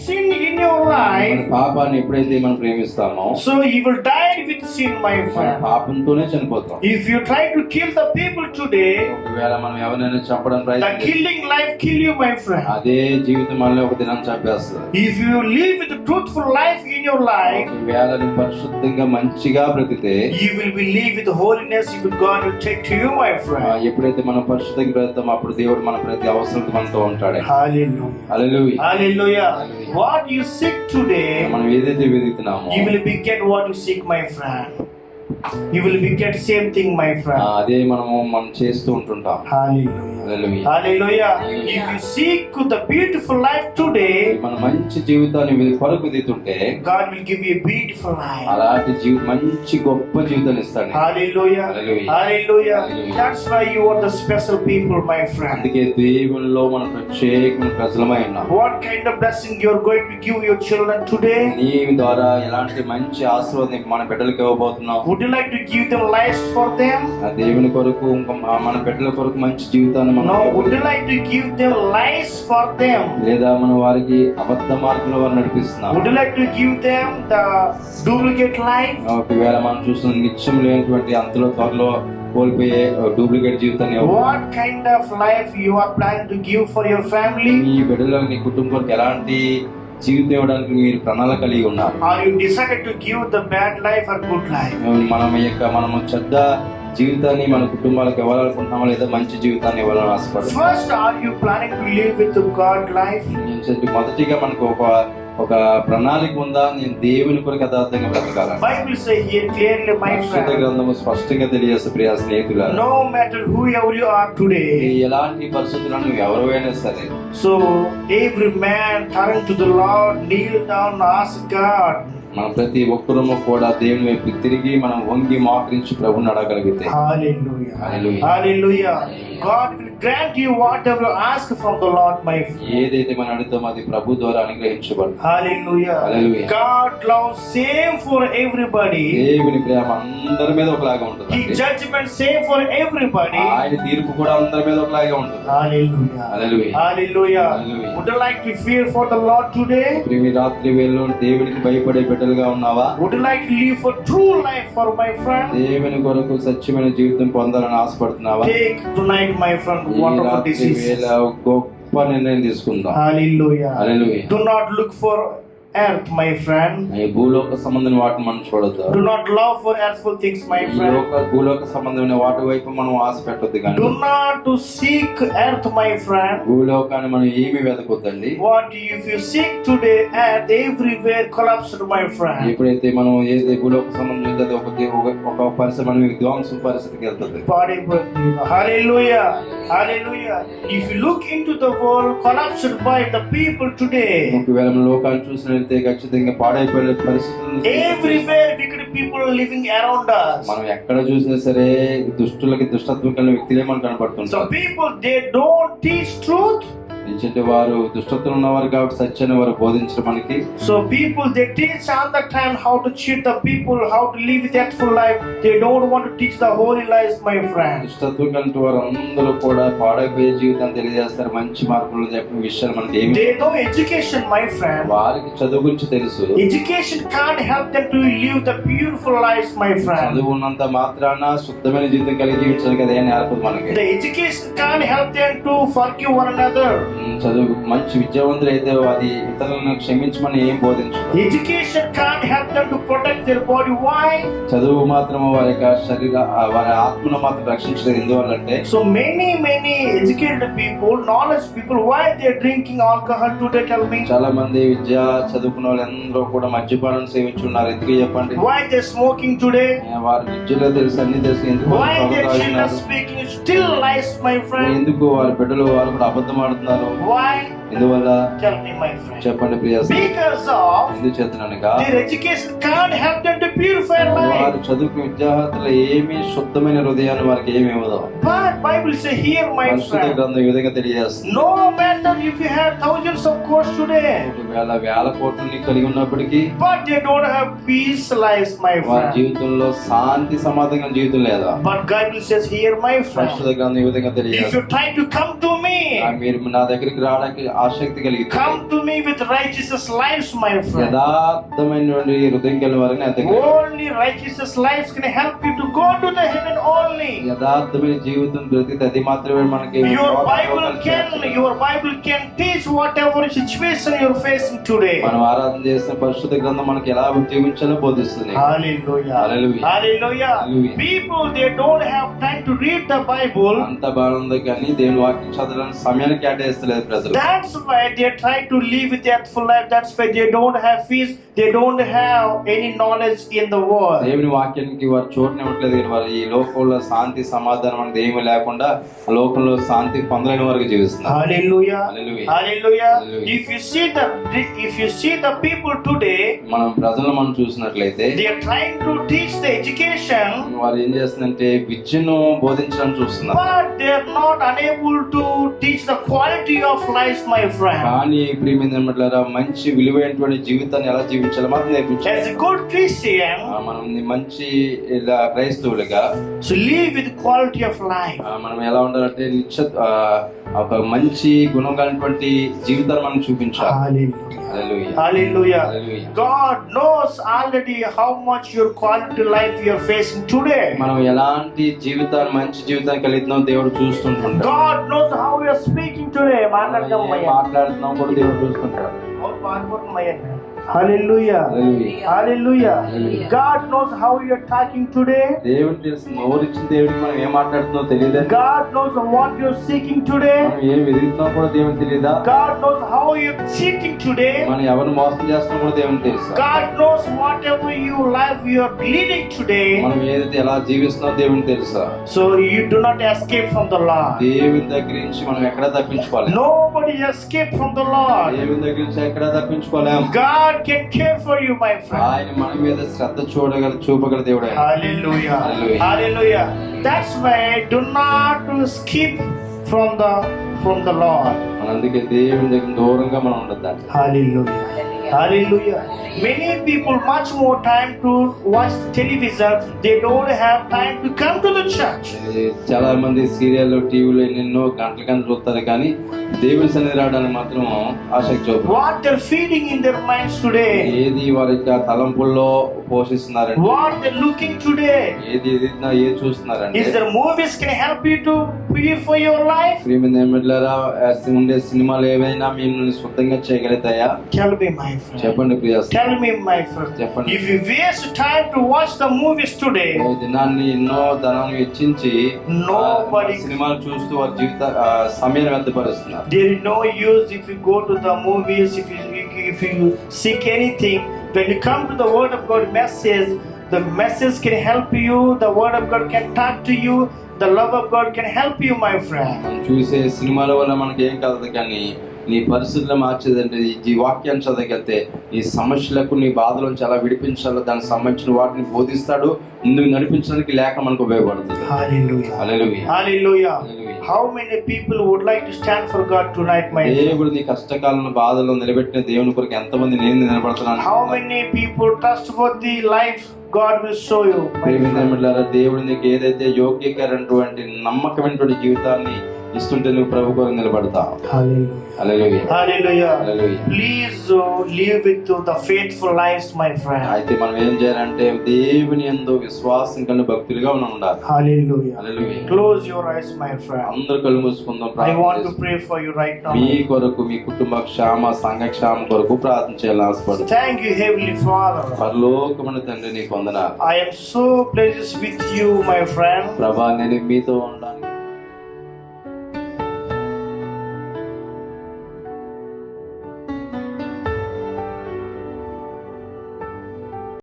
sin in your life, పాపాన్ని ఎప్పుడైతే మనం ప్రేమిస్తామో so you will die with sin, my మన friend. పాపంతోనే చనిపోతాం. If you try to kill the people today, ఒకవేళ మనం ఎవరైనా చంపడం the ప్రయత్నం killing life kill you, my friend. అదే జీవితం మనల్ని ఒక దినం చంపేస్తుంది. If you live with a truthful life in your life, ఒకవేళ నువ్వు పరిశుద్ధంగా మంచిగా బ్రతికితే you will live with holiness. Even God will take to you, my friend. ఎప్పుడైతే మనం పరిశుద్ధంగా బ్రతుకుతామో అప్పుడు దేవుడు మన ప్రతి అవసరం మనతో ఉంటాడు. Hallelujah. Hallelujah. Hallelujah. What you seek today, మనం ఏదైతే వెతుకుతున్నామో you will get what you seek, my friend. You will get same thing, my friend. అదే మనం చేస్తూ ఉంటుంటాం. Hallelujah. Hallelujah. Hallelujah. If you seek the beautiful life today, మన మంచి జీవితాన్ని కొరకు దితుంటే God will give you a beautiful life. అలాంటి మంచి గొప్ప జీవితాన్ని ఇస్తాడు. Hallelujah. Hallelujah. Hallelujah. Hallelujah. That's why you are the special people, my friend. అందుకే దేవునిలో మనం ప్రత్యేకమైన ప్రజలమై ఉన్నాం. What kind of blessing you are going to give your children today? నీ ద్వారా ఎలాంటి మంచి ఆశీర్వాదం మన బిడ్డలకు ఇవ్వబోతున్నాం. Would you like to give them lives for them? ఆ దేవుని కొరకు మన బిడ్డల కొరకు మంచి జీవితాన్ని No, would you like to give them lies for them? లేదా మనం వారికి అబద్ధ మార్గంలో వారిని నడిపిస్తున్నాం. Would you like to give them the duplicate life? ఒకవేళ మనం చూస్తున్న నిత్యం లేనటువంటి అంతలో త్వరలో కోల్పోయే డూప్లికేట్ జీవితాన్ని What kind of life you are planning to give for your family? మీ బిడ్డలకు నీ కుటుంబానికి ఎలాంటి జీవితం ఇవ్వడానికి మీరు ప్రణాళిక కలిగి ఉన్నారు? Are you decided to give the bad life or good life? మనము చెడ్డ జీవితాన్ని మన కుటుంబాలకు ఇవ్వాలనుకుంటున్నామా లేదా మంచి జీవితాన్ని ఇవ్వాలని ఆశపడుతున్నాం? First, are you planning to live with the God life? మొదటిగా మనకు ఒక ప్రణాళిక ఉందా? నేను దేవుని కొరకు యథార్థంగా బ్రతకాలి. Bible say here clearly, my పరిశుద్ధ friend. గ్రంథము స్పష్టంగా తెలియజేస్తే ప్రియ స్నేహితులారా, No matter whoever you are today, ఎలాంటి పరిస్థితుల్లో నువ్వు ఎవరైనా సరే, so every man turn to the Lord, kneel down, ask God. మనం ప్రతి ఒక్కరము కూడా దేవుని వైపు తిరిగి మనం వంగి మోకరించి ప్రభువుని అడగగలిగితే, Hallelujah. Hallelujah. Hallelujah. God will grant you whatever you ask from the Lord, my friend. ఏదైతే మనం అడుగుతామో అది ప్రభు ద్వారా అనుగ్రహించబడుతుంది. Hallelujah. Hallelujah. God loves same for everybody. దేవుని ప్రేమ అందరి మీద ఒకలాగా ఉంటుంది. His judgment same for everybody. ఆయన తీర్పు కూడా అందరి మీద ఒకలాగా ఉంటుంది. Hallelujah. Hallelujah. Hallelujah. Hallelujah. Would you like to fear for the Lord today? ఈ రాత్రి వేళలో దేవునికి భయపడే బిడ్డలుగా ఉన్నావా? Would you like to live for true life for my friend? దేవుని కొరకు సత్యమైన జీవితం పొందాలని ఆశపడుతున్నావా? Take tonight, my friend, ఈ wonderful రాత్రి decision. వేళ గొప్ప నిర్ణయం తీసుకుందాం. Hallelujah. Hallelujah. Do not look for earth, my friend. ఈ భూలోక సంబంధమైన వాటిని మనం చూడొద్దు. Do not love for earthful things, my ఈ friend. భూలోక సంబంధమైన వాటి వైపు మనం ఆశ పెట్టొద్దు. కానీ Do not to seek earth, my friend. భూలోకాన్ని మనం ఏమి వెతకొద్దండి. What if you seek today earth, everywhere collapsed, my friend. ఎప్పుడైతే మనం ఏదైతే భూలోక సంబంధం ఒక పరిస్థితి మనం విధ్వంసం పరిస్థితికి వెళ్తుంది. Hallelujah. Hallelujah. If you look into the world collapsed by the people today, ఒకవేళ మనం లోకాన్ని చూసినట్లయితే ఖచ్చితంగా పాడైపోయే పరిస్థితులు everywhere wicked people living around us. మనం ఎక్కడ చూసినా సరే దుష్టులకి దుష్టత్వం కలిగిన వ్యక్తులే మనకు కనపడుతుంటారు. So people, they don't teach truth. ఎందుకంటే వారు దుష్టత్వం ఉన్నవారు కాబట్టి సత్యాన్ని వారు బోధించడం మనకి. So people, they teach all the time how to cheat the people, how to live with that full life. They don't want to teach the holy lies, my friend. దుష్టత్వం కలిగిన వారు అందరూ కూడా పాడైపోయే జీవితాన్ని తెలియజేస్తారు. మంచి మార్పులు చెప్పిన విషయాలు మనకి ఏమి, They know education, my friend. వారికి చదువు గురించి తెలుసు. Education can't help them to live the beautiful lives, my friend. చదువు ఉన్నంత మాత్రాన శుద్ధమైన జీవితం కలిగి జీవించడానికి అదే నేర్పదు మనకి. The education can't help them to forgive one another. చదువు మంచి విద్యావంతులు అయితే అది ఇతరులను క్షమించమని ఏం బోధించదు. Education can't help them to protect their body. Why? చదువు మాత్రము వారి యొక్క వారి ఆత్మను మాత్రం రక్షించలేదు. ఎందువల్లంటే So many educated people, knowledge people, why they are drinking alcohol today? Tell me. చాలా మంది విద్య చదువుకున్న వాళ్ళందరూ కూడా మద్యపానం సేవించున్నారు. ఎందుకు చెప్పండి? Why they smoking today? వారి విద్యలో తెలుసు, అన్ని తెలుసు. ఎందుకు Why their children speaking still lies, my friend? ఎందుకు వారి బిడ్డలు వారు కూడా అబద్ధం ఆడుతున్నారు? Why? ఎందువల్ల Tell me, my friend. చెప్పండి ప్రియ. Because of ఎందుకు చేస్తున్నానుగా their education can't can't help them to purify life. వారు చదువుకునే విద్యార్థులు ఏమి శుద్ధమైన హృదయాన్ని వారికి ఏమి ఇవ్వదు. But Bible say here, my పరిశుద్ధ friend, గ్రంథం ఈ విధంగా తెలియజేస్తుంది. no matter if you have thousands of crores today, వేల కోట్లని కలిగి ఉన్నప్పటికీ but they don't have peace lives, my వారి friend. జీవితంలో శాంతి సమాధానం జీవితం లేదా. But Bible says here, my పరిశుద్ధ friend, గ్రంథం ఈ విధంగా if తెలియజేస్తుంది. you try to come to me, మీరు నా దగ్గరికి రావడానికి ఆసక్తి కలిగితే come to me with righteous lives, my friend. యథార్థమైనటువంటి హృదయం కలిగిన వారిని నా దగ్గరికి Only righteous lives can help you to go to the heaven only. యథార్థమైన జీవితం దొరికితే అది మాత్రమే మనకి Your Bible can teach whatever situation you're facing today. మనం ఆరాధన చేసిన పరిశుద్ధ గ్రంథం మనకి ఎలా జీవించాలో బోధిస్తుంది. Hallelujah. Hallelujah. Hallelujah. Hallelujah. People, they don't have time to read the Bible. అంత బాగుంది కానీ దేవుని వాక్యం చదవడానికి సమయాన్ని కేటాయిస్తలేదు ప్రజలు. That's why they try to live with that full life. That's why they don't have peace. They don't have any knowledge in the world. దేవుని వాక్యానికి వారు చోటునివ్వట్లేదు కానీ వారు ఈ లోకంలో శాంతి సమాధానం అనేది ఏమీ లేకుండా లోకంలో శాంతి పొందలేని వారికి జీవిస్తున్నారు. Hallelujah. Hallelujah. Hallelujah. Hallelujah. If you see the people today, మనం ప్రజలను మనం చూసినట్లయితే they are trying to teach the education, వారు ఏం చేస్తుందంటే విద్యను బోధించడానికి చూస్తున్నారు. but they are not unable to teach the quality of life, my friend. కానీ ప్రియమైనట్లారా మంచి విలువైనటువంటి జీవితాన్ని ఎలా జీవించాలో మాత్రం నేర్పించారు. As a good Christian, మనం మంచి క్రైస్తవులుగా to live with quality of life. మనం ఎలా ఉండాలంటే ఒక మంచి గుణం కలిగినటువంటి జీవితాన్ని మనం చూపించాలి. Hallelujah. Hallelujah. Hallelujah. Hallelujah. God knows already how much your quality life you are facing today. మనం ఎలాంటి జీవితాన్ని మంచి జీవితాన్ని కలిగినాం దేవుడు చూస్తుంటాడు. God knows how you are speaking today. మాట్లాడుతున్నాం కూడా దేవుడు చూస్తుంటాడు. Hallelujah. Hallelujah. Hallelujah. Hallelujah. God knows how you are talking today. దేవుడు తెలుసు నోరిచ్చిన దేవుడికి మనం ఏం మాట్లాడుతున్నాం తెలియదు. God knows what you are seeking today. మనం ఏం వెతుకుతున్నాం కూడా దేవుడు తెలియదా. God knows how you are cheating today. మనం ఎవరిని మోసం చేస్తున్నాం కూడా దేవుడు తెలుసు. God knows whatever life you are leading today. మనం ఏదైతే ఎలా జీవిస్తున్నాం దేవుడు తెలుసా. So you do not escape from the Lord. దేవుని దగ్గర నుంచి మనం ఎక్కడ తప్పించుకోవాలి. Nobody escape from the Lord. దేవుని దగ్గర నుంచి ఎక్కడ తప్పించుకోలేం. God can care for you, my friend. ఆయన మన మీద శ్రద్ధ చూపగల దేవుడు ఆయన. Hallelujah. Hallelujah. Hallelujah. That's why do not skip from the Lord. మన అందుకే దేవుని దగ్గర దూరంగా మనం ఉండొద్దండి. Hallelujah. Hallelujah. Many people much more time to watch television. They don't have time to come to the church. చాలా మంది సీరియల్ టీవీలో ఎన్నెన్నో గంటలు చూస్తారు కానీ దేవుని సన్నిధి రావడానికి మాత్రం ఆసక్తి చూపరు. What they're feeding in their minds today. ఏది వారి యొక్క తలంపుల్లో పోషిస్తున్నారండి. What they're looking today. ఏది చూస్తున్నారండి. Is there movies can help you to purify your life? ప్రియమైనలారా ఉండే సినిమాలు ఏవైనా మిమ్మల్ని శుద్ధంగా చేయగలుగుతాయా? Tell me, my friend. చెప్పండి ప్రియ. Tell me, my friend. చెప్పండి. If you waste time to watch the movies today, దినాన్ని ఎన్నో ధనాన్ని వెచ్చించి Nobody- సినిమాలు చూస్తూ వారి జీవిత సమయాన్ని వ్యర్థపరుస్తున్నారు. there is no use if you go to the movies, if you seek anything. When you come to the Word of God message, the message can help you, the Word of God can talk to you, the love of God can help you, my friend. మనం చూసే సినిమాల వల్ల మనకి ఏం కలదు కానీ నీ పరిస్థితులు మార్చేదంటే ఈ వాక్యాన్ని చదవగలిగితే నీ సమస్యలకు నీ బాధలను చాలా విడిపించాలో దానికి సంబంధించిన వాటిని బోధిస్తాడు. ముందుకు నడిపించడానికి లేక మనకు ఉపయోగపడుతుంది. Hallelujah. Hallelujah. Hallelujah. Hallelujah. How many people would like to stand for God tonight, my friend? దేవుడు నీ కష్టకాలను బాధలను నిలబెట్టిన దేవుని కొరకు ఎంతమంది నేను నిలబడుతున్నాను. How many people trustworthy life God will show you, my friend? ప్రియమైనలారా దేవుడు నీకు ఏదైతే యోగ్యకరమైనటువంటి నమ్మకమైనటువంటి జీవితాన్ని ఇస్తుంటే నువ్వు ప్రభు కొరకు నిలబడతావు. Hallelujah. Hallelujah. Hallelujah. Hallelujah. Please live with the faithful lives, my friend. అయితే మనం ఏం చేయాలంటే దేవుని యందు విశ్వాసం కలిగిన భక్తులుగా మనం ఉండాలి. Hallelujah. Hallelujah. Close your eyes, my friend. అందరూ కళ్ళు మూసుకుందాం. I ప్రార్థన want to చేసుకుందాం. pray for you right now. మీ కొరకు మీ కుటుంబ క్షేమ సంఘ క్షేమం కొరకు ప్రార్థన చేయాలని ఆశపడుతున్నాను. Thank you, Heavenly Father. పరలోకమైన తండ్రి నీకు వందనాలు. I am so pleased with you, my friend. ప్రభా నేను మీతో ఉండాలి.